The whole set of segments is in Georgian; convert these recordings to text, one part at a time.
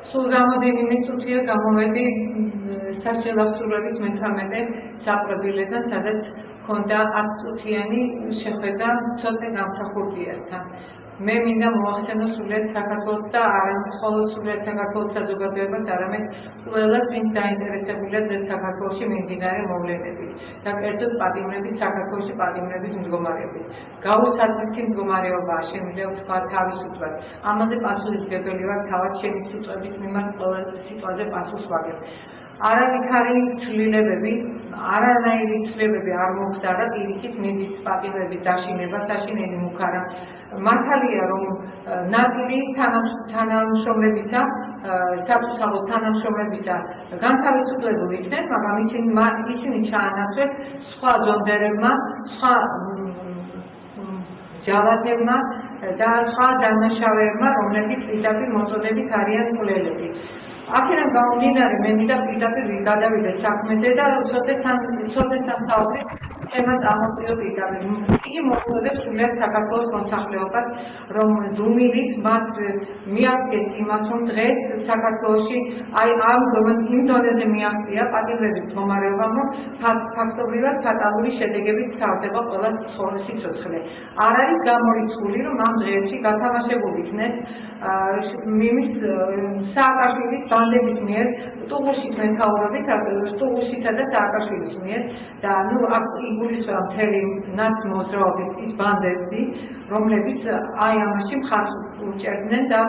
სულ გამოდენიმე წუთია გამოვედი სასჯელავსურების მე-13 საპრობილედან, სადაც ჰქონდა 10 წუთიანი შეხვედრა ცოტნე გამსახურდიასთან. მე მინდა მოახსენო სულიად საქართველოს და არა მხოლოდ სულიად საქართველოს საზოგადოებას, არამედ ყველას, ვინც დაინტერესებულია საქართველოში მიმდინარე მოვლენებით და კერძოდ პატიმრების საქართველოში პატიმრების მდგომარეობით. გაუსაცდელი მდგომარეობაა, შემიძლია ვთქვა თავისუფლად. ამაზე პასუხისმგებელი ვარ თავად ჩემი სიტყვების მიმართ ყველა სიტყვაზე პასუხს ვაგებ. არანაირი ცვლილებები, არანაირი ცვლილებები არ მომხდარა პირიქით მიდის პატიმრების დაშინება, საშინელი მუქარა. მართალია, რომ ნაწილი თანამშრომლებისა, საფოსავლოს თანამშრომლებისა განთავისუფლებული იქნენ, მაგრამ ისინი ჩაანაცვლეს სხვა ზონდერებმა, სხვა ჯალათებმა და სხვა დამნაშავეებმა, რომლებიც პირდაპირ მოწოდებით არიან მკვლელები. აქედან გამომდინარე, მე მინდა პირდაპირ გადავიდე საქმეზე და ცოტნეთან საუბრის თემა წამოვიდე პირდაპირ. იგი მოუწოდებს სულიად საქართველოს მოსახლეობას, რომ დუმილით მათ მიაღწიეს იმას, რომ დღეს საქართველოში ამ დონეზე მიაღწია პატიმრების მდგომარეობამ, რომ ფაქტობრივად ფატალური შედეგებით სავდება ყველა სიცოცხლე. არ არის გამორიცხული, რომ ამ დღეებში გათამაშებულ იქნეს სააკაშვილის ბანდების მიერ, ტუღუშის მეთაურობით, ტუღუშისა და სააკაშვილის მიერ და აქ იგულისხმება მთელი ნაცმოძრაობის ის ბანდები, რომლებიც აი ამაში მხარს უჭერდნენ და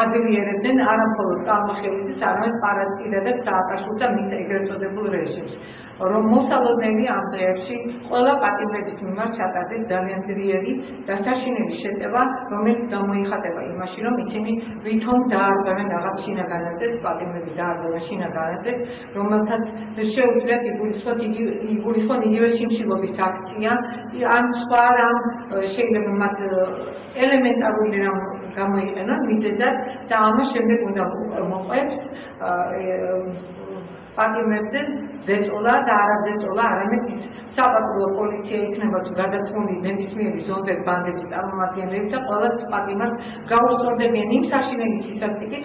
ადვიერებდნენ არა მხოლოდ კალმახელიძეს, არამედ პარასკირა და სააკაშვილს და მის ეგრეთ წოდებულ რეჟიმს. რომ მოსალოდნელი ამ დღეებში ყველა პატიმრების მიმართ ჩატარდეს ძალიან ძლიერი და საშინელი შეტევა, რომელიც გამოიხატება იმაში, რომ ისინი ვითომ დაარღვევენ რაღაც შინაგანათებს, პატიმრები დაარღვევენ შინაგანათებს, რომელთაც შეუძლიათ იგულისხმონ იგივე შიმშილობის აქცია, ან სხვა რამ შეიძლება მათ ელემენტარული რამ გამოიყენონ მიზეზად და ამას შემდეგ უნდა მოყვებს პატიმრებზე ზეწოლა და არაზეწოლა, არამედ საპატრულო პოლიცია იქნება თუ გადაწყვეტილი ნებისმიერი ზონდერ ბანდების წარმომადგენლები და ყველა პატიმრს გაუსწორდებიან იმ საშინელი სისასტიკით,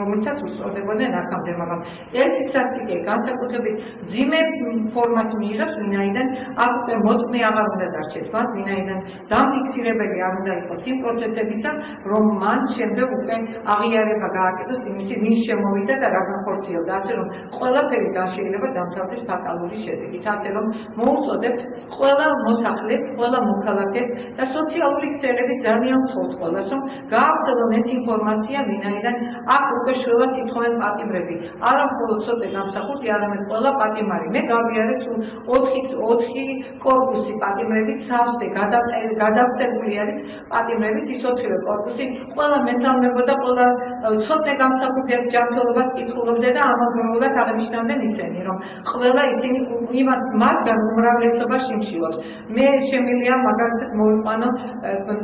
რომელსაც უსწორდებოდნენ აქამდე, მაგრამ ეს სისასტიკე განსაკუთრებით მძიმე ფორმას მიიღებს, ვინაიდან აქ მოწმე აღარ უნდა დარჩეს მათ, ვინაიდან დამფიქსირებელი არ უნდა იყოს იმ პროცესებისა, რომ მან შემდეგ უკვე აღიარება გააკეთოს იმისი, ვინ შემოვიდა და რა განხორციელდა, ასე რომ ყველაფერი შეიძლება დამთავრდეს ფატალური შედეგით, ასე რომ მოუწოდებთ ყველა მოსახლეს, ყველა მოქალაქეს და სოციალური ქსელების ძალიან მხოლოდ ყველას, რომ გააგრძელონ ეს ინფორმაცია, ვინაიდან აქ უკვე შველად ითხოვენ პატიმრები, არა მხოლოდ ცოტა გამსახურდი, არამედ ყველა პატიმარი. მე გავიარეთ 4 კორპუსი პატიმრებით, სავსე გადავწერილი არის პატიმრებით, ის 4 კორპუსი, ყველა მეთაურებოდა, ყველა ცოტა გამსახურდიას ჯანმრთელობას კითხულობდა და ამავდროულად აღნიშნავდნენ ისინი, რომ ყველა ისინი მათგან უმრავლესობა შიმშილობს. მე შემიძლია მაგალითად მოვიყვანო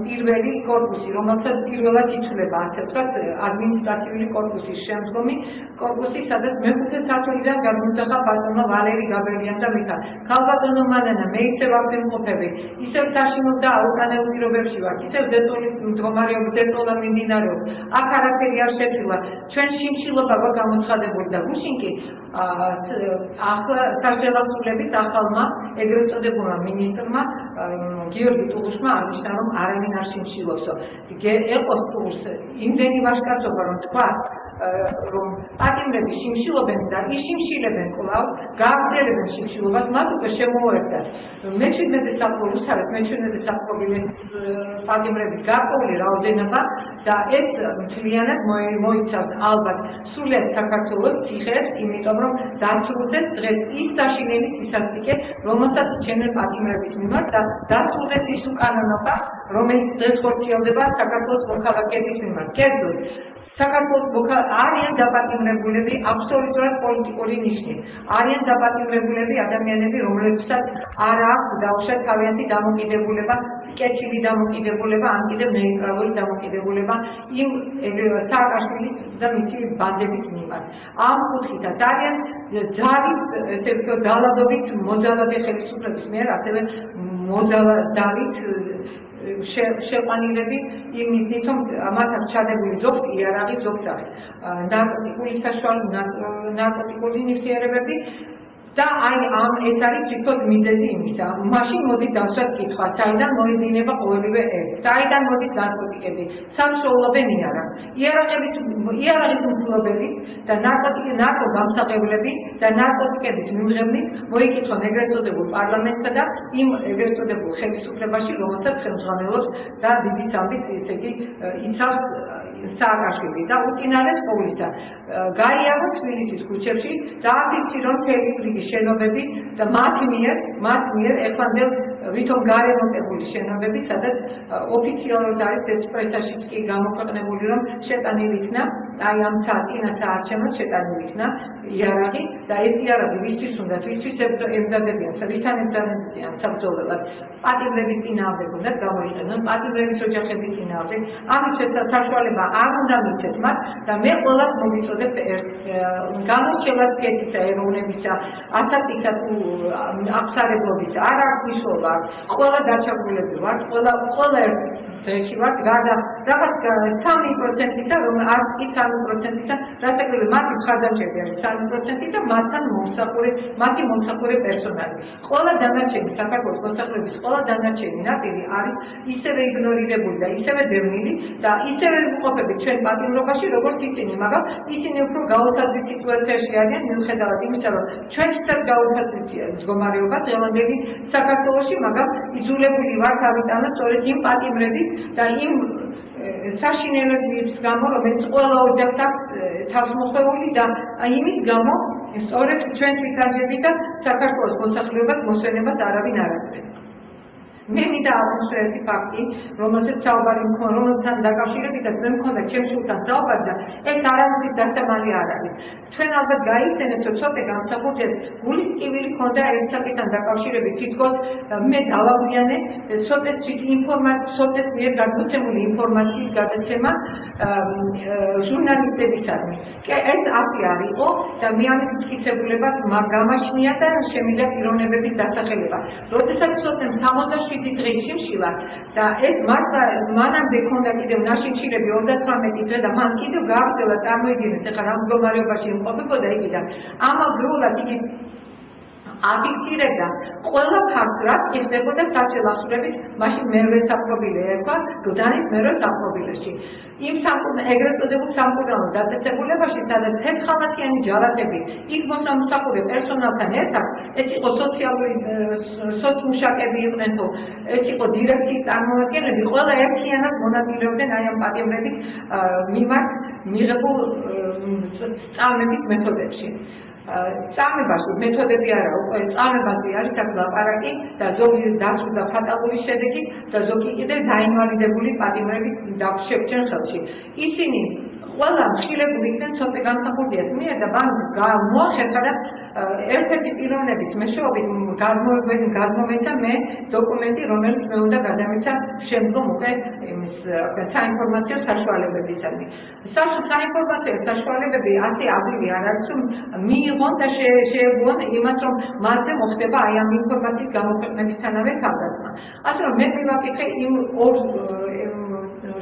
პირველი კორპუსი, რომელსაც პირველად ითვლება, ასე ვთქვათ, ადმინისტრაციული კორპუსის შემდგომი კორპუსი, სადაც მე-5 სართულიდან გადმოსახა ბატონო ვალერი გაბელიანი და მიხა. ქალბატონო მანანა, მე ისევ აქ ვიმყოფები, ისევ საშინო და აუკანელ პირობებში ვარ, ისევ ზეწოლის მდგომარეობა, ზეწოლა მიმდინარეობს. აქ არაფერი არ შეცვლილა. ჩვენ შიმშილობა გამოცხადებული და გუშინ კი ახლა სასჯელავსურების ახალმა ეგრეთ წოდებულმა მინისტრმა გიორგი ტუღუშმა აღნიშნა, რომ არავინ არ შიმშილობსო. ეყოს ტუღუშს იმდენი ვაჟკაცობა, რომ თქვა, რომ პატიმრები შიმშილობენ და იშიმშილებენ კვლავ, გააგრძელებენ შიმშილობას, მათ უკვე შემოუერთდათ მე-17 საფრთხის, მე-17 საფრთხის პატიმრების გარკვეული რაოდენობა და ეს მთლიანად მოიცავს ალბათ სულიად საქართველოს ციხეებს, იმიტომ რომ დასრულდეს დღეს ის საშინელი სისასტიკე, რომელსაც იჩენენ პატიმრების მიმართ და დასრულდეს ის უკანონობა, რომელიც დღეს ხორციელდება საქართველოს მოქალაქეების მიმართ. კერძოდ, საქართველოს არიან დაპატიმრებულები აბსოლუტურად პოლიტიკური ნიშნით. არიან დაპატიმრებულები ადამიანები, რომლებსაც არ აქვს დაუშვათ თავიანთი დამოკიდებულება, კეთილი დამოკიდებულება, ან კიდევ ნეიტრალური დამოკიდებულება იმ სააკაშვილის და მისი ბანდების მიმართ. ამ კუთხითაც არიან ძალით, ესე ვთქვათ, დალადობით მოძალადე ხელისუფლების მიერ, ასევე მოძალადით შეყვანილები იმ მიზნით, რომ მათ აქვს ჩადებული ზოგს იარაღი, ზოგს აქვს ნარკოტიკული საშუალება, ნარკოტიკული ნივთიერებები და აი ამ ეს არის თვითონ მიზეზი იმისა. მაშინ მოდით დავსვათ კითხვა, საიდან მოედინება ყოველივე ეს? საიდან მოდის ნარკოტიკები? სამშობლობენ იარაღის მფლობელით და ნარკოგამსახებლებით და ნარკოტიკების მიმღებნით მოიკითხონ ეგრეთ წოდებულ პარლამენტსა და იმ ეგრეთ წოდებულ ხელისუფლებაში, რომელსაც ხელმძღვანელობს და დიდი სამბის ესე იგი იცავს სააკაშვილი და უწინარეს ყოვლისა გაიარა თბილისის ქუჩებში და აფიქსირონ მთელი რიგი შენობები და მათ მიერ ეხლანდელ ვითომ გარემონტებული შენობები, სადაც ოფიციალურად არის ეს პრესაშიც კი გამოქვეყნებული, რომ შეტანილი იქნა აი ამ წინა საარჩევნოდ შეტანილი იქნა იარაღი და ეს იარაღი ვისთვის უნდა, ვისთვის ემზადებიან, ვისთან ემზადებიან საბრძოლველად, პატიმრების წინააღმდეგ უნდა გამოიყენონ, პატიმრების ოჯახების წინააღმდეგ. ამის საშუალება არ უნდა მიცეთ მათ და მე ყველას მოგიწოდებ განურჩევად კეთისა, ეროვნებისა, ასაკისა თუ აღსარებლობისა არ აქვს მნიშვნელობა. ყველა დაჩაგულები ვართ, ყველა დღეში ვართ გარდა რაღაც 3%-ისა, რომ არც კი 3%-ისა, რასაკვირველია მათი მხარდამჭერები არის 3% და მათი მომსახურე პერსონალი. ყველა დანარჩენი საქართველოს მოსახლეობის ყველა დანარჩენი ნაწილი არის ისევე იგნორირებული და ისევე დევნილი და ისევე ვიმყოფებით ჩვენ პატიმრობაში, როგორც ისინი, მაგრამ ისინი უფრო გაუთავზის სიტუაციაში არიან, მიუხედავად იმისა, რომ ჩვენთვისაც გაუთავზია მდგომარეობა დღევანდელი საქართველოში, მაგრამ იძულებული ვართ ავიტანოთ სწორედ იმ პატიმრების და იმ საშინელებების გამო, რომელიც ყველა ოჯახს აქვს თავს მოხვეული და იმის გამო სწორედ ჩვენთვის არჩევით და საქართველოს მოსახლეობას მოსვენებას არავინ არ აკეთებს. მე მინდა აღვნიშნო ერთი ფაქტი, რომელზეც საუბარი მქონდა, რომელთან დაკავშირებითაც მე მქონდა ჩემს სულთან საუბარი და ეს არასდროს დასამალი არ არის. ჩვენ ალბათ გაიხსენებთ, რომ ცოტა გამსახურდეთ, გულის ტკივილი მქონდა ერთ საკითხთან დაკავშირებით, თითქოს მე დავაგვიანე ცოტა მიერ გადმოცემული ინფორმაციის გადაცემა ჟურნალისტებისადმი. ეს ასე არ იყო და მე ამის მტკიცებულებას გამაშნია და შემიძლია პიროვნებების დასახელება. როდესაც ცოტა 67 დღე შიმშილა და ეს მანამდე ქონდა კიდევ ნაშიმშილები 38 დღე და მან კიდევ გააგრძელა წარმოიდგინეთ ახლა რა მდგომარეობაში იმყოფებოდა იგი და ამავდროულად იგი აფიქსირებდა ყველა ფაქტს, რაც ხდებოდა საჩელახურებით, მაშინ მერვე საფრობილე ერქვა გდანის მერვე საფრობილეში. იმ ეგრეთ წოდებულ სამკურნალო დაწესებულებაში, სადაც 14-ხალათიანი ჯარათები იქ მოსამსახურე პერსონალთან ერთად, ეს იყო სოციალური სოცმუშაკები იყვნენ თუ ეს იყო დირექციის წარმომადგენლები, ყველა ერთიანად მონაწილეობდნენ აი ამ პატიმრების მიმართ მიღებულ სწავლების მეთოდებში. წამებაში მეთოდები არა, უკვე წამებაზე არის აქ ლაპარაკი და ზოგი დასრულდა ფატალური შედეგით და ზოგი კიდევ დაინვალიდებული პატიმრებით შეგვჩენ ხელში. ისინი ყველა მხილებული იქნენ ცოტა გამსახურდიას მიერ და მოახერხა და ერთ-ერთი პიროვნების მეშვეობით გადმომეცა მე დოკუმენტი, რომელიც მე უნდა გადამეცა შემდგომ უკვე საინფორმაციო საშუალებებისადმი. საინფორმაციო საშუალებები ასე ადვილი არ არის, რომ მიიღონ და შეეგუონ იმას, რომ მათზე მოხდება აი ამ ინფორმაციის გამოქვეყნებისთანავე თავდასხმა. ასე რომ მე მივაკითხე იმ ორ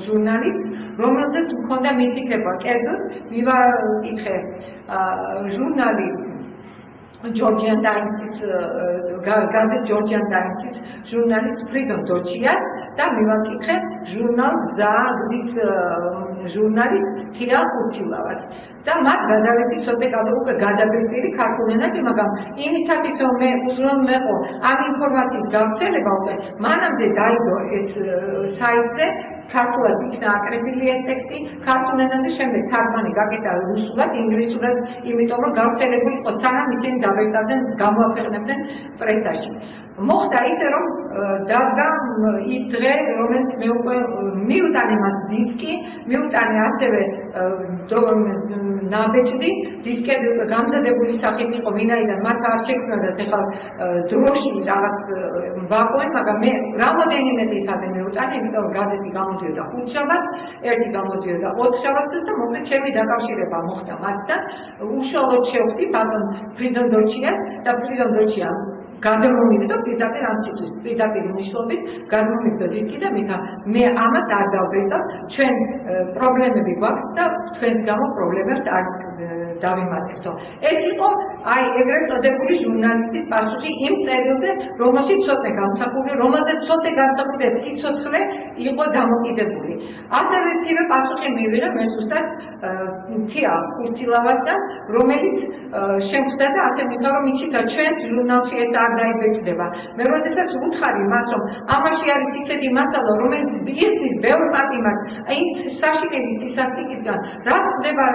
ჟურნალისტს, რომელზეც მქონდა მითითება კერძოდ, მივაკითხე ჟურნალი Georgian Times, gazet Georgian Times, ჟურნალისტ ფრიდონ დოჩიას და მივაკითხე ჟურნალ გზის ჟურნალისტ თია ხურჩილავას. და მათ გადავედი ცოტა უკვე გადაბეჭდილი ქართულ ენაზე, მაგრამ იმისათვის რომ მე უზრუნველყო ამ ინფორმაციის გავრცელება უკვე მანამდე დაიდო ეს საიტზე ქართულად იქნა აკრეფილი ეს ტექსტი, ქართულ ენაზე შემდეგ თარგმანი გაკეთა რუსულად, ინგლისურად, იმიტომ რომ გავრცელებული იყო სანამ ისინი დავეჭდნენ, გამოაქვეყნებდნენ პრესაში. მოხდა ისე რომ დადგა ის დღე, რომელიც მე უკვე მიუტანე მას დისკი, მიუტანე ასევე ნაბეჭდი, დისკები გამზადებული სახით იყო, ვინაიდან მათ არ შექმნათ ახლა დროში რაღაც ვაკუუმი, მაგრამ მე რამოდენიმე დღისადმი მიუტანე, იმიტომ რომ გაზეთი გამოდიოდა 5 შაბათს, ერთი გამოდიოდა 4 შაბათს და მოკლედ ჩემი დაკავშირება მოხდა მათთან. უშუალოდ შევხვდი ბატონ ფრიდონ დოჩიას და ფრიდონ დოჩია გადმომიგდო პირდაპირ ამ ციკლის პირდაპირ მნიშვნელობით გადმომიგდო რისკი და მე ამას არ დავდეწავ ჩვენ პრობლემები გვაქვს და თქვენს გამო პრობლემებს არ დავიმატებთ. ეს იყო აი ეგრეთ წოდებული ჟურნალისტის პასუხი იმ წერილზე, რომელშიც ცოტა გამსახურდა სიცოცხლე იყო დამოკიდებული. ასევე პირველ პასუხი მივიღე მე ზუსტად თია ხურცილავასთან, რომელიც შემხვდა და ასე მითხრა, რომ იცით ჩვენ ჟურნალში ეს არ დაიბეჭდება. მე როდესაც ვუთხარი მას, რომ ამაში არის ისეთი მასალა, რომელიც იხდის ბევრ პატიმარს, აი საშინელი ცისარტიკისგან, რაც ხდება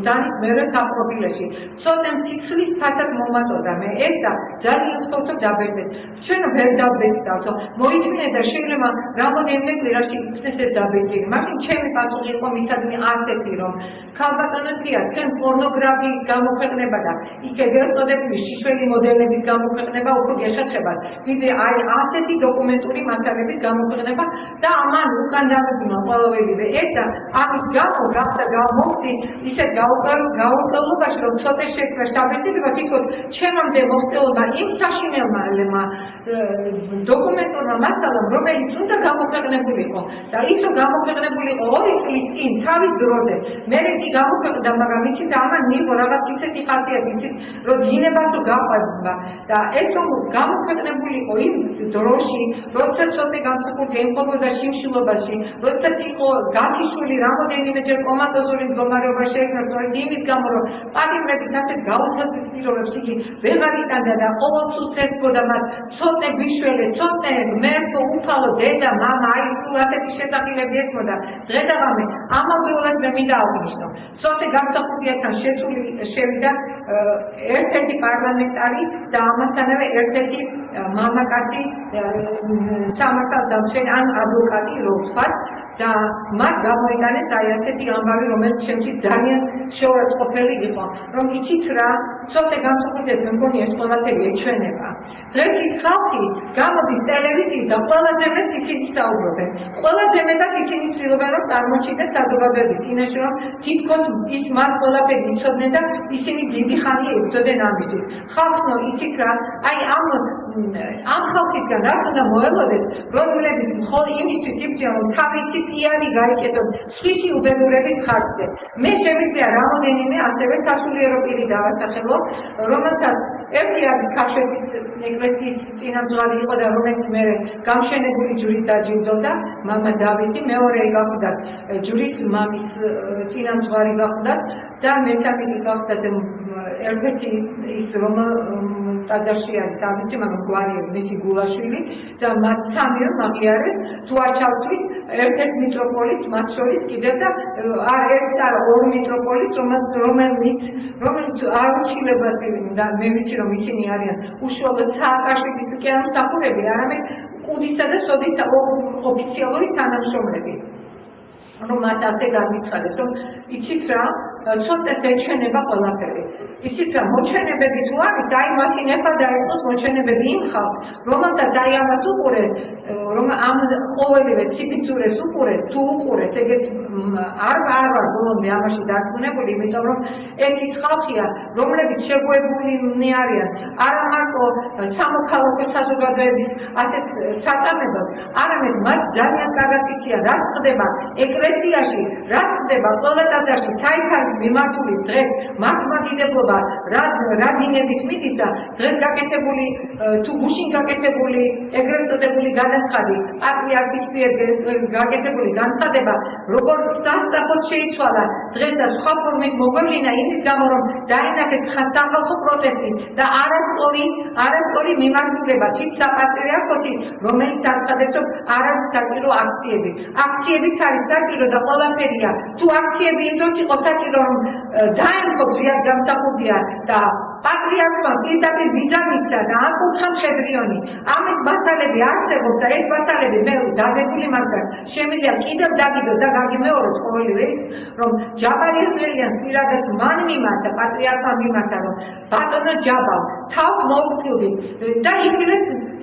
დანის მერე საპროფილეში. ცოტა მციცლის ფასად მომაწოდა მე ეს და ძალიან ვთქვათ დაბეჭდეთ. ჩვენ ვერ დაბეჭდავთ. მოიწმინე და შეიძლება რამოდენიმე კვირაში იქნეს ეს დაბეჭდი. მაშინ ჩემი პასუხი იყო მისადმი ასეთი, რომ ქალბატონია, ჩვენ პორნოგრაფიის გამოქვეყნება და იქ ეგრეთ წოდებული შიშველი მოდელების გამოქვეყნება უფრო გეხერხებათ. ვიდრე აი ასეთი დოკუმენტური მასალების გამოქვეყნება და ამან უკან დამებრუნა ყოველივე ეს და ამის გამო გახდა გამოვდი ისე გაუყოლობაში, რომ ცოტა შექმნა შტაბილობა თვითონ ჩემამდე მოხდეობა იმ საშინელმა დოკუმენტურმა მასალამ, რომელიც უნდა გამოქვეყნებულიყო და ისო გამოქვეყნებულიყო 2 წლის წინ თავის დროზე. მე იგი გამოქვეყნდა, მაგრამ იცით ამან მიიღო რაღაც ისეთი ხასიათი, იცით, რომ დინება თუ გაყვება და ეს რომ გამოქვეყნებულიყო იმ დროში, როდესაც ცოტა გამსახურდა იმყოფოდა შიმშილობაში, როდესაც იყო გაქიშვილი რამოდენიმეჯერ კომატოზური მდგომარეობა შეექმნა, სწორედ იმის გამო, რომ პატიმრების ასეთ გაუძლების პირობებს იგი ვეღარ იტანდა და ყოველთვის ეძებდა მათ ცოტა გვიშველი, ცოტა მერტო უფალო დედა, მამა, აი თუ ასეთი შესაძლებლები ეცმოდა. დღე-დღე ამავდროულად მე მინდა აღნიშნო. ცოტა გამსახურდიასთან შევიდა ერთ-ერთი პარლამენტარი და ამასთანავე ერთ-ერთი მამაკაცი სამართალდამცველი ან ადვოკატი რო ვთქვათ და მათ გამოიტანეს აი ასეთი ამბავი, რომელიც შემთხვევით ძალიან შეურაცხყოფელი იყო, რომ იცით რა, ცოტა გამსახურდიას მე მგონი ეს ყველაფერი ეჩვენება. დღეს ის ხალხი გამოდის ტელევიზიით და ყველაზე მეტ ისინი საუბრობენ. ყველაზე მეტად ისინი ცდილობენ, რომ წარმოჩინდეს საზოგადოების წინაშე, რომ თითქოს ის მათ ყველაფერი იცოდნენ და ისინი დიდი ხანია იბრძოდნენ ამისთვის. ხალხო იცით რა, აი ამ ხალხისგან რაც უნდა მოელოდეს, რომლებიც მხოლოდ იმისთვის იბრძვიან, რომ თავისი პიარი გაიკეთონ სხვისი უბედურების ხარჯზე. მე შემიძლია რამოდენიმე ასევე სასულიერო პირი დავასახელო, რომელსაც ერთი არის ქაშვეთის ეკლესიის წინამძღვარი იყო და რომელიც მე გამშენებული ჯვრით დაჯილდოვდა, მამა დავითი, მეორე გახდა ჯვრის მამის წინამძღვარი გახდა და მესამე გახდა ერთ-ერთი ის რომ ტაძარში არის ამით, მაგრამ გვარია მისი გულაშვილი და მათ სამიო მაგიარეს თუ აჩავთვით ერთ-ერთ მიტროპოლიტს მათ შორის კიდევ და ერთ არა 2 მიტროპოლიტს, რომელიც არ უჩილებათ და მე ვიცი რომ ისინი არიან უშუალოდ სააკაშვილის კი არ მსახურები, არამედ კუდისა და სოდის ოფიციალური თანამშრომლები. რომ მათ ასე განიცხადეს, რომ იცით რა, ცოტა ეჩვენება ყველაფერი. იცით რა, მოჩვენებები თუ არის, აი მაშინ ეხლა დაიწყოს მოჩვენებები იმ ხალხს, რომელსაც აი ამას უყურეს, რომ ამ ყოველივე ციფიცურეს უყურეს, თუ უყურეს, ეგეთ არ ვარ ბოლომდე ამაში დარწმუნებული, იმიტომ რომ ეს ის ხალხია, რომლებიც შეგუებულნი არიან, არა მარტო სამოქალაქო საზოგადოების ასეთ საწამებელს, არამედ მათ ძალიან კარგად იციან, რაც ხდება ეკლესიაში, რაც ხდება ყველა ტაძარში, საით არის მიმართული დღეს მართლმადიდებლობა, რა დინებით მიდის და დღეს გაკეთებული თუ გუშინ გაკეთებული ეგრეთ წოდებული განაცხადი, პატრიარქის მიერ გაკეთებული განცხადება, როგორ სასწრაფოდ შეიცვალა დღეს და სხვა ფორმით მოგვევლინა იმის გამო, რომ დაინახეს სახალხო პროტესტი და არასწორი მიმართულება თვით საპატრიარქოში, რომელიც აცხადებს, რომ არ არის საჭირო აქციები. აქციებიც არის საჭირო და ყველაფერია. თუ აქციები იმ დროს იყო საჭირო, რომ დაემხო ძვიად გამსახურდია და პატრიარქმა პირდაპირ ვიზა მისცა და აკურთხა მხედრიონი. ამის მასალები არსებობს და ეს მასალები მე დაგებული მაგას შემიძლია კიდევ დაგიდო და გაგიმეოროს ყოველივე ის, რომ ჯაბარი ელიანს პირადად მან მიმართა, პატრიარქმა მიმართა, რომ ბატონო ჯაბალ, თავს მოუწევდი და იგივე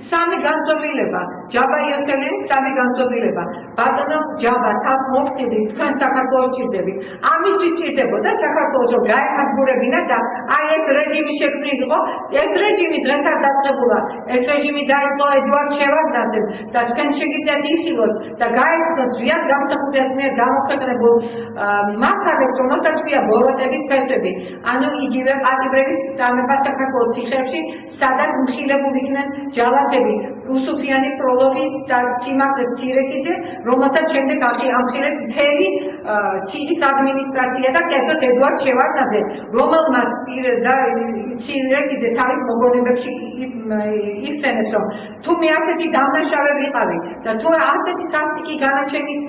სამი განზომილება ჯაბა იოსელიანი სამი განწყობილება. ბატონო ჯაბა თავს მოვხდით თქვენ საქართველოს ჭირდებით. ამისთვის ჭირდებოდა საქართველოს რომ გაეხმარებინა და აი ეს რეჟიმი შექმნილიყო. ეს რეჟიმი დღეს არ დაწყებულა. ეს რეჟიმი დაიწყო ედუარდ შევარდნაძემ და თქვენ შეგიძლიათ იხილოთ და გაეცნოთ ზვიად გამოსახულებას მიერ გამოქვეყნებულ მასალებს, რომელსაც ქვია ბოროტების ფესვები. ანუ იგივე პატიმრების დამება საქართველოს ციხეებში, სადაც მხილებული იქნენ ჯალათები, უსუფიანი პროლოგი და სიმაღლე ცირეკიძე, რომელსაც შემდეგ ამხილებს მთელი ციხის ადმინისტრაცია და კერძოდ ედუარდ შევარდნაძე, რომელმაც ცირეკიძე თავის მოგონებებში იხსენებს, რომ თუ მე ასეთი დამნაშავე ვიყავი და თუ ასეთი სასტიკი განაჩენს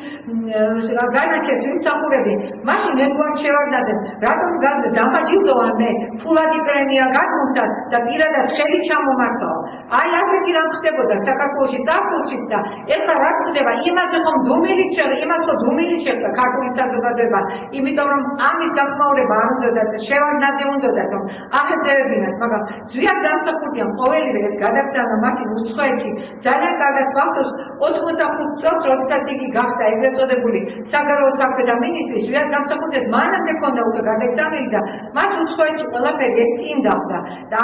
ვიმსახურები, მაშინ ედუარდ შევარდნაძემ რატომ დამაჯილდოა მე ფულადი პრემია გადმოსცა და პირადად ხელით ჩამომართვაო. აი ასეთი რამ ხდებოდა საქართველოში წარსულში და ეხლა რა ხდება იმაზე ხომ დუმილით შეხვდა ქართული საზოგადოება, იმიტომ რომ ამის გახმაურება არ უნდოდა და შევარდნაძე უნდოდა რომ აღეწევებინათ, მაგრამ ზვიად დამსახურდია ყოველივე ეს გადაგზავნა მაშინ უცხოეთში ძალიან კარგად გვახსოვს 85 წელს როდესაც იგი გახდა ეგრეთ წოდებული საგარეო საქმეთა მინისტრი, ზვიად დამსახურდიას მანამდე ქონდა უკვე გადაგზავნილი და მას უცხოეთში ყველაფერი ეს წინ დავდა და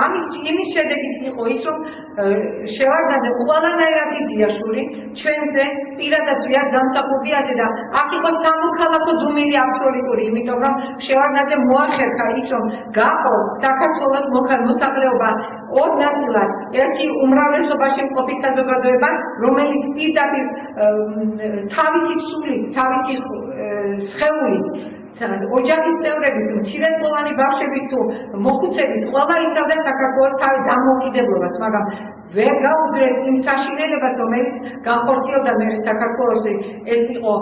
იმის შედეგიც იყო ის რომ შევარდნაძე ყველანაირად იდიაშური ჩვენზე პირადად ზვიად დამსახურდიაზე და აქ იყო სამოქალაქო დუმილი აბსოლუტური, იმიტომ რომ შევარდნაძე მოახერხა ის რომ გაყო საქართველოს მოსახლეობა ორ ნაწილად, ერთი უმრავლესობაში მყოფი საზოგადოება, რომელიც პირდაპირ თავისი სულით, თავისი სხეულით ოჯახის წევრებით, მცირეწლოვანი ბავშვებით თუ მოხუცებით ყველა იცავდა საქართველოს თავის დამოუკიდებლობას, მაგრამ ვერ გაუძლეს იმ საშინელებას, რომელიც განხორციელდა მე საქართველოში. ეს იყო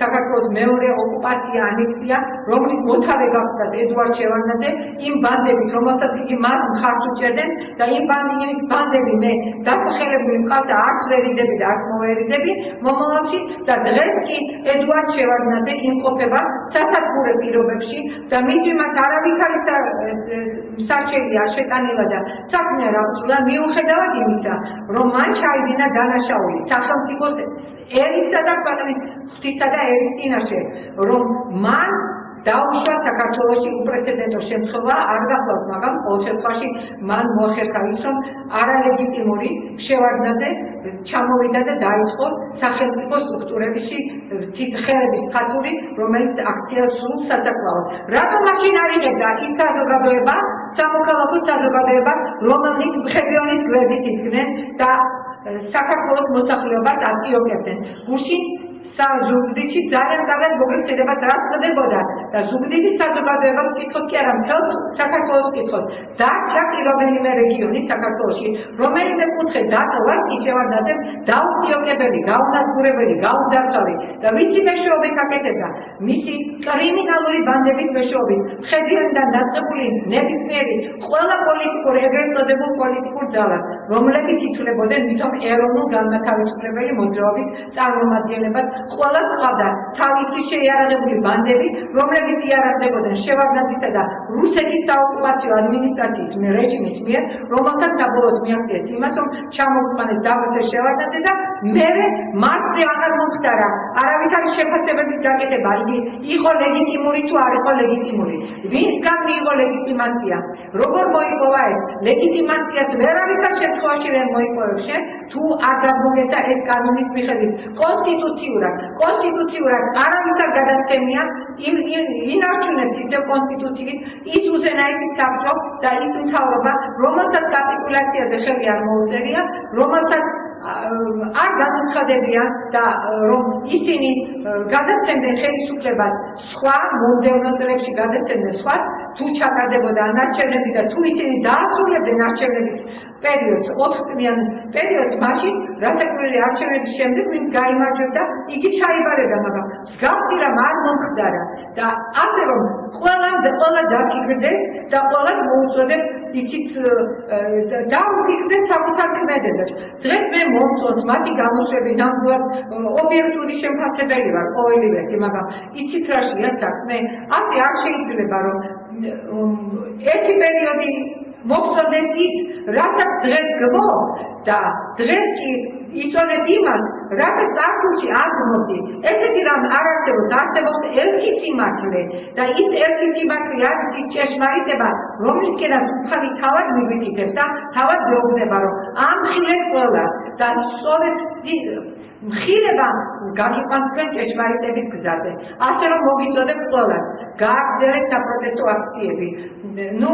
საქართველოს მეორე ოკუპაცია, ანექსია, რომლის მოთავე გახდა ედუარდ შევარდნაძე, იმ ბანდებით, რომელსაც იგი მას მხარს უჭერდნენ და იმ ბანდები მე დასახელებული მყავდა, არც ვერ იდები და არც მოვერიდები მომავალში და დღეს კი ედუარდ შევარდნაძე იმყოფება სასათბურე პირობებში და მისი მას არავითარი სარჩელი არ შეტანილა და საქმე არ აღწევდა მიუხედავად იმისა, რომ მან ჩაიდინა დანაშაული სახელმწიფოს ერისა და ქვეყნის ღვთისა და ერის წინაშე, რომ მან დაუშვა საქართველოში უპრეცედენტო შემთხვევა არ გახლავთ, მაგრამ ყოველ შემთხვევაში მან მოახერხა ის, რომ არალეგიტიმური შევარდნაძე ჩამოვიდა და დაიწყო სახელმწიფო სტრუქტურებში ხელების ხატური, რომელიც აქციას სულ სასაკლაო. რატომ მაშინ არ იღებდა ის საზოგადოება, სამოქალაქო საზოგადოება, რომელიც მხედრიონის გვერდით იდგნენ და საქართველოს მოსახლეობას აწიოკებდნენ. გუშინ ზუგდიდში ძალიან კარგად მოგეცედებათ რა ხდებოდა და ზუგდიდის საზოგადოება ვკითხოთ კი არა მთელს საქართველოს ვკითხოთ. დარჩა კი რომელიმე რეგიონი საქართველოში, რომელიმე კუთხე დატოვა კი შევარდნაძემ დაუწიოკებელი, გაუნადგურებელი, გაუნდარწვარი და ვიცი მეშვეობით აკეთებდა მისი კრიმინალური ბანდების მეშვეობით მხედრიანიდან დაწყებული ნებისმიერი ყველა პოლიტიკურ ეგრეთ წოდებულ პოლიტიკურ ძალას, რომლებიც ითვლებოდნენ თვითონ ეროვნულ განმათავისუფლებელი მოძრაობის წარმომადგენლებას, ყველა ყავდა თავისი შეიარაღებული ბანდები, რომლებიც იარაღდებოდნენ შევარდნაძისა და რუსეთის საოკუპაციო ადმინისტრაციის რეჟიმის მიერ, რომელსაც საბოლოოდ მიაღწიეს იმას, რომ ჩამოგვიყვანეს დაგვეცეს შევარდნაძე და მერე მარტივ აღარ მომხდარა არავითარი შეფასებების გაკეთება, იგი იყო ლეგიტიმური თუ არ იყო ლეგიტიმური, ვინსგან მიიღო ლეგიტიმაცია, როგორ მოიპოვა ეს ლეგიტიმაციას ვერავითარ შემთხვევაში ვერ მოიპოვებს, თუ არ გამოგეცა ეს კანონის მიხედვით კონსტიტუციურად არავითარ გადაცემია ინარჩუნებს ისევ კონსტიტუციით ის უზენაესი საბჭო და ის მთავრობა, რომელსაც კაპიტულაციაზე ხელი არ მოუწერია, რომელსაც არ განუცხადებია და რომ ისინი გადაცემდნენ ხელისუფლებას სხვა მომდევნო წლებში გადაცემდნენ სხვა თუ ჩატარდებოდა არჩევნები და თუ ისინი დაასრულებდნენ არჩევნების პერიოდს 4 წლიან პერიოდს, მაშინ რასაკვირველია არჩევნების შემდეგ ვინც გაიმარჯვებდა იგი ჩაიბარებდა, მაგრამ მსგავსი რამ არ მომხდარა და ასე რომ ყველა დაფიქრდეს და ყველა მოუწოდებს იცით დაუფიქრდეს საკუთარ ქმედებებს. დღეს მე მომწონს მათი გამოშვები, ნამდვილად ობიექტური შემფასებელი ვარ ყოველივეთი, მაგრამ იცით რაშია საქმე? ასე არ შეიძლება რომ ერთი პერიოდი მოგწონდეს ის, რასაც დღეს გმო და დღეს კი იწონებ იმას, რადგან წარსულში აღმოდი, ესეთი რამ არ არსებობს ერთი სიმართლე და ის ერთი სიმართლე არის ის ჭეშმარიტება, რომლისკენაც უფალი თავად მიგვიკითხებს და თავად გვეუბნება, რომ ამხილეთ ყველას და სწორედ მხილება გაგიყვანს თქვენ ჭეშმარიტების გზაზე. ასე რომ მოგიწოდებ ყველას, გააგრძელეთ საპროტესტო აქციები. ნუ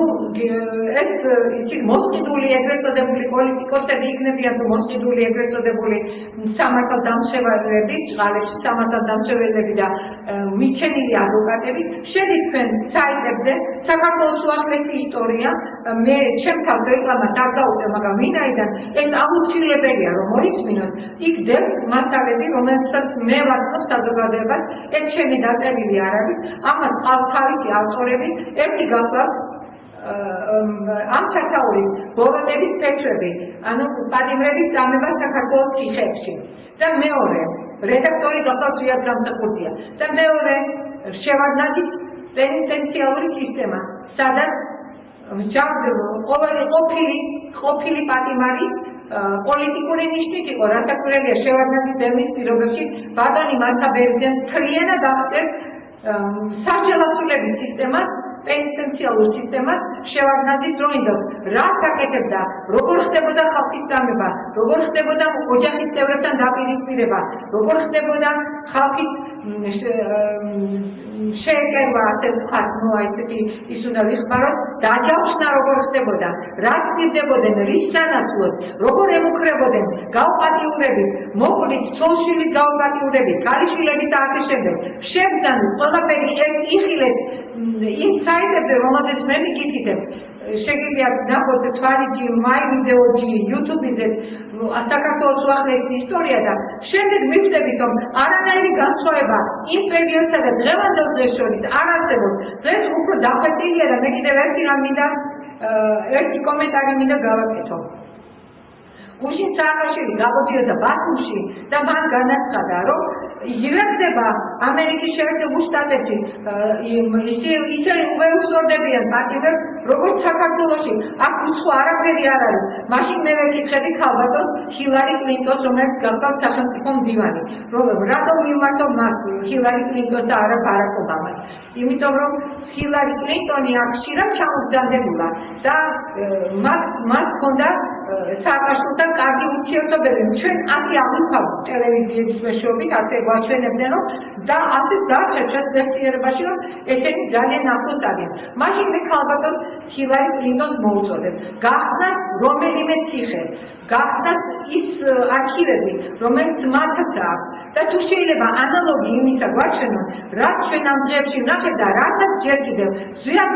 ეს იცით მოსყიდული ეგრეთ წოდებული პოლიტიკოსები იქნებიან თუ მოსყიდული ეგრეთ წოდებული სამართალდამცველები, ჭყალებში სამართალდამცველები და მიჩენილი ადვოკატები, შედით თქვენ საიტებზე, საქართველოს უახლესი ისტორია, მე ჩემ თავს რეკლამას არ გავუწევ, მაგრამ ვინაიდან ეს აუცილებელია რომ მოიწმინოთ, იქ დებთ მასალები, რომელსაც მე ვაცნობ საზოგადოებას, ეს ჩემი დაწერილი არ არის, ამას ყავს თავისი ავტორები, ერთი გახლავს ამ ჩათაურის ბოროტების ფეთრები, ანუ პატიმრების წამება საქართველოს ციხეებში და მეორე რედაქტორი დოქტორ ზვიად გამსახურდია და მეორე შევარდნაძის პენიტენციალური სისტემა, სადაც ყოფილი პატიმარი პოლიტიკური ნიშნით იყო, რათა კურელია შევარდნაძის დევნის პირობებში ბატონი მართა ბერძენ მთლიანად აღწერს საჯელოსულების სისტემას, პენიტენციალურ სისტემას შევარდნაძის დროინდელ, რაც აკეთებდა, როგორ ხდებოდა ხალხის წამება, როგორ ხდებოდა ოჯახის წევრებთან დაპირისპირება, როგორ ხდებოდა ხალხის შეეკერვა, ასე ვთქვათ, ესეთი ის უნდა ვიხმაროთ, დაჯავშნა როგორ ხდებოდა, რაც სჭირდებოდნენ, რის სანაცვლოდ, როგორ ემუქრებოდნენ გაუპატიურებით, მოკლით, ცოლშვილის გაუპატიურებით, ქალიშვილების და ასე შემდეგ. შეგრძანეთ, ყველაფერი ეს იხილეთ იმ საიტებზე, რომელზეც მე მიგითითებ, შეგიძლიათ ნახოთ თვალიჯი, მაივიდეოჯი, YouTube-ზე საქართველოს უახლესი ისტორია და შემდეგ მიხვდებით, რომ არანაირი განსხვავება იმ პერიოდსა და დღევანდელ დღეს შორის არ არსებობს. დღეს უფრო დახვეწილია და მე კიდევ ერთი კომენტარი მინდა გავაკეთო. გუშინ სააკაშვილი გამოდიოდა ბათუმში და მან განაცხადა, რომ იგივე ხდება ამერიკის შეერთებულ შტატებში, ისე უვეუსწორდებიან პატიმრებს, როგორც საქართველოში. აქ უცხო არაფერი არ არის. მაშინ მე ვეკითხები ქალბატონს ჰილარი კლინტონს, რომელიც გახდა სახელმწიფო მდივანი. რატომ მიმართო მას ჰილარი კლინტონს და არა ბარაკ ობამას? იმიტომ რომ ჰილარი კლინტონი აქ ხშირად ჩამოგზავნებულა და მას ჰქონდა სააკაშვილთან კარგი ურთიერთობები. ჩვენ ასე აღვიქვამთ ტელევიზიების მეშვეობით, ასე გვაჩვენებდნენ, რომ და ასე დარჩა მეცნიერებაში, რომ ესენი ძალიან ახლოს არიან. მაშინ მე ქალბატონს ჰილარი კლინტონს მოუწოდებ. გახსნათ რომელიმე ციხე, გახსნათ ის არქივები, რომელიც მათაც აქვს და თუ შეიძლება ანალოგი იმისა გვაჩვენონ, რაც ჩვენ ამ დღეებში ვნახეთ და რათაც ჯერ კიდევ ზვიად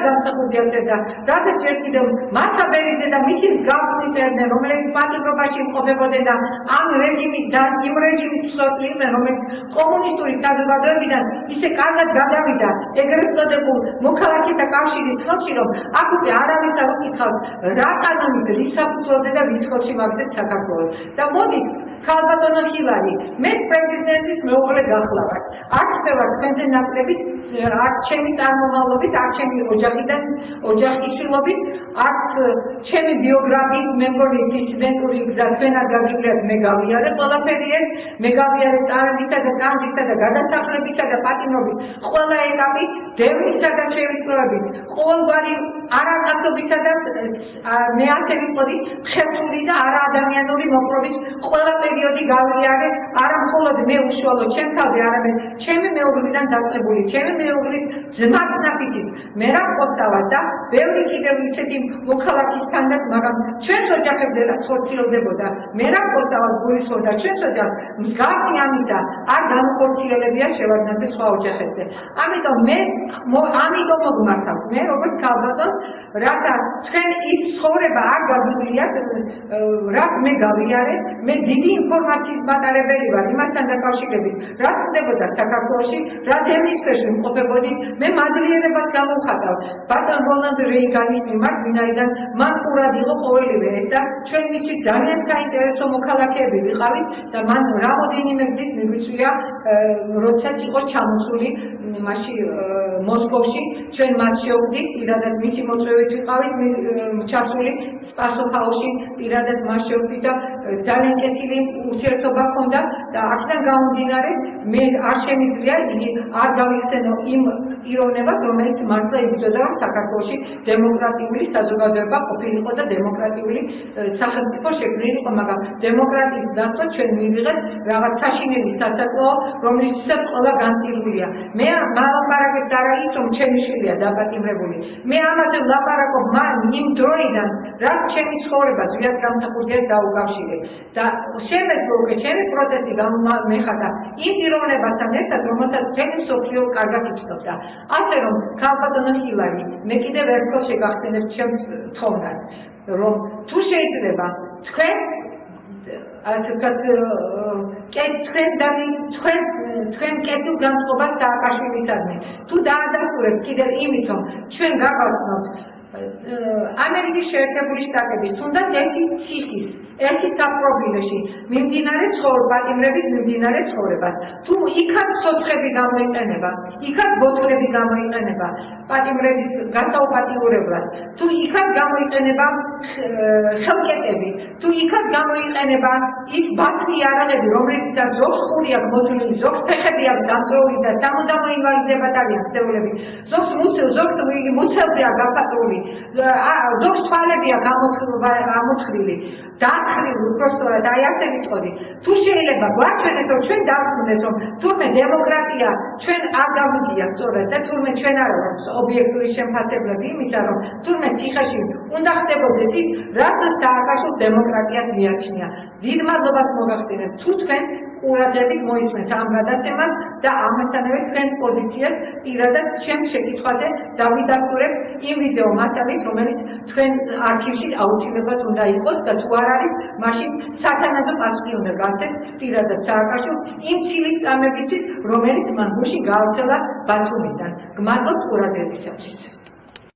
გამსახურდია წერდა, რათაც ჯერ კიდევ მართა ბერძენზე და მისი მსგავსნი წერდნენ, რომლებიც პატიმრობაში იმყოფებოდნენ და ამ რეჟიმის და იმ რეჟიმის მსხვერპლი იყვნენ, რომელიც კომუნისტური საზოგადოებიდან ისე კარგად გადავიდა ეგრეთ წოდებულ მოქალაქეთა კავშირის ხელში, რომ აქ უკვე არავის არ უკითხავს რა კანონით, რის საფუძველზე და ვის ხელში მაგდეთ საქართველოს. და მოდით ქალბატონო ჰილარი, მე პრეზიდენტის მეუღლე გახლავართ. არც მე ვარ თქვენზე ნაკლებით, არც ჩემი წარმომავლობით, არც ჩემი ოჯახის შვილობით, არც ჩემი ბიოგრაფიის მე მგონი დისიდენტური გზა თქვენ არ გაგიგებთ, მე გავიარე ყველაფერი ეს, მე გავიარე წარებისა და კანჯისა და გადასახლებისა და პატიმრობის ყველა ეტაპი, დევნისა და შევიწროებით, ყოველგვარი არაკაცობისა და მე ასე ვიყოდი ხერხული და არაადამიანური მოკლობის ყველა პერიოდი გავიარე, არა მხოლოდ მე უშუალოდ ჩემ თავზე, არამედ ჩემი მეუღლიდან დაწყებული, ჩემი მეუღლის ძმაც ნაფიცით, მე რა ყოფდავად და ბევრი კიდევ ისეთი მოქალაქისთანაც, მაგრამ ჩვენს ოჯახებზე რაც ხორციელდებოდა, მე რა ყოფდავად გულისხმობდა ჩვენს ოჯახს, მსგავსი ამისა არ განუხორციელებია შევარდნაძე სხვა ოჯახებზე. ამიტომ მოგმართავთ მე როგორც ქალბატონს, რათა თქვენ ის ცხოვრება არ გაგიგლიათ, რაც მე გავიარე, მე დიდი ინფორმაციის მატარებელი ვარ იმასთან დაკავშირებით, რაც ხდებოდა საქართველოში, რა დევნის ქვეშ ვიმყოფებოდი, მე მადლიერებას გამოვხატავ ბატონ როლანდ რეიგანის მიმართ, ვინაიდან მან ყურად იყო ყოველივე ეს და ჩვენ მისი ძალიან საინტერესო მოქალაქეები ვიყავით და მან რამოდენიმე გზით მიგვიწვია, როდესაც იყო ჩამოსული მასში მოსკოვში ჩვენ მათ შევხვდით, პირადად მისი მოწვევით ვიყავით ჩასული სპასოფაოში, პირადად მას შევხვდით და ძალიან კეთილი ურთიერთობა ჰქონდა და აქედან გამომდინარე მე არ შემიძლია არ გავიხსენო იმ პიროვნებას, რომელიც მართლა იბრძოდა, რომ საქართველოში დემოკრატიული საზოგადოება ყოფილიყო და დემოკრატიული სახელმწიფო შექმნილიყო, მაგრამ დემოკრატიის დაცვა ჩვენ მივიღეთ რაღაც საშინელი სასაწყო, რომლისთვისაც ყველა განწირულია. მე ლაპარაკობ არა ის, რომ ჩემი შვილია დაპატიმრებული. მე ამაზე ვლაპარაკობ იმ დროიდან, რაც ჩემი ცხოვრება ძლიერ გამსახურდია დაუკავშირე. და შემეძლო უკვე ჩემი პროტესტი გამეხადა იმ პიროვნებასთან ერთად, რომელსაც მთელი მსოფლიო კარგად იცნობდა. ასე რომ, ქალბატონო ჰილარი, მე კიდევ ერთხელ შეგახსენებთ ჩემს თხოვნას, რომ თუ შეიძლება თქვენ ასე ვთქვათ, თქვენ კეთილ განწყობას სააკაშვილისადმი, თუ დაადასტურებთ კიდევ იმით, რომ ჩვენ გავაცნობთ ამერიკის შეერთებული შტატების, თუნდაც ერთი ციხის, ერთი საპრობილეში მიმდინარე პატიმრების მიმდინარე ცხოვრებას. თუ იქაც ცოცხლები გამოიყენება, იქაც ბოთლები გამოიყენება პატიმრების გასაუპატიურებლად, თუ იქაც გამოიყენება ხელკეტები, თუ იქაც გამოიყენება ის ბათლი იარაღები, რომლებიცაც ზოგს ხური აქვს მოძვლილი, ზოგს ფეხები აქვს დამწვეული და სამუდამო ინვალიდებად არიან ქცეულები, ზოგს მუცელზეა გაფატული, ზოგს თვალებია ამოთხრილი, დახრილი, უბრალოდ აი ასე ვიტყოდი. თუ შეიძლება გვაჩვენეთ, რომ ჩვენ დავხსნეთ, რომ თურმე დემოკრატია ჩვენ არ გამიგია სწორად და თურმე ჩვენ არ ვართ ობიექტური შემფასებლები იმისა, რომ თურმე ციხეში უნდა ხდებოდეს ის, რაც სააკაშვილს დემოკრატიას მიაჩნია. დიდ მადლობას მოგახსენებთ, თუ თქვენ ყურადღებით მოისმენთ ამ გადაცემას და ამასთანავე თქვენ პოზიციას პირადად ჩემ შეკითხვაზე დავიდასტურებთ იმ ვიდეო მასალით, რომელიც თქვენ არქივში აუცილებლად უნდა იყოს და თუ არ არის, მაშინ სათანადო პასუხი უნდა გავცეთ პირადად სააკაშვილს იმ ცილის წამებისთვის, რომელიც მან გუშინ გაავრცელა ბათუმიდან. გმადლობთ ყურადღებისათვის.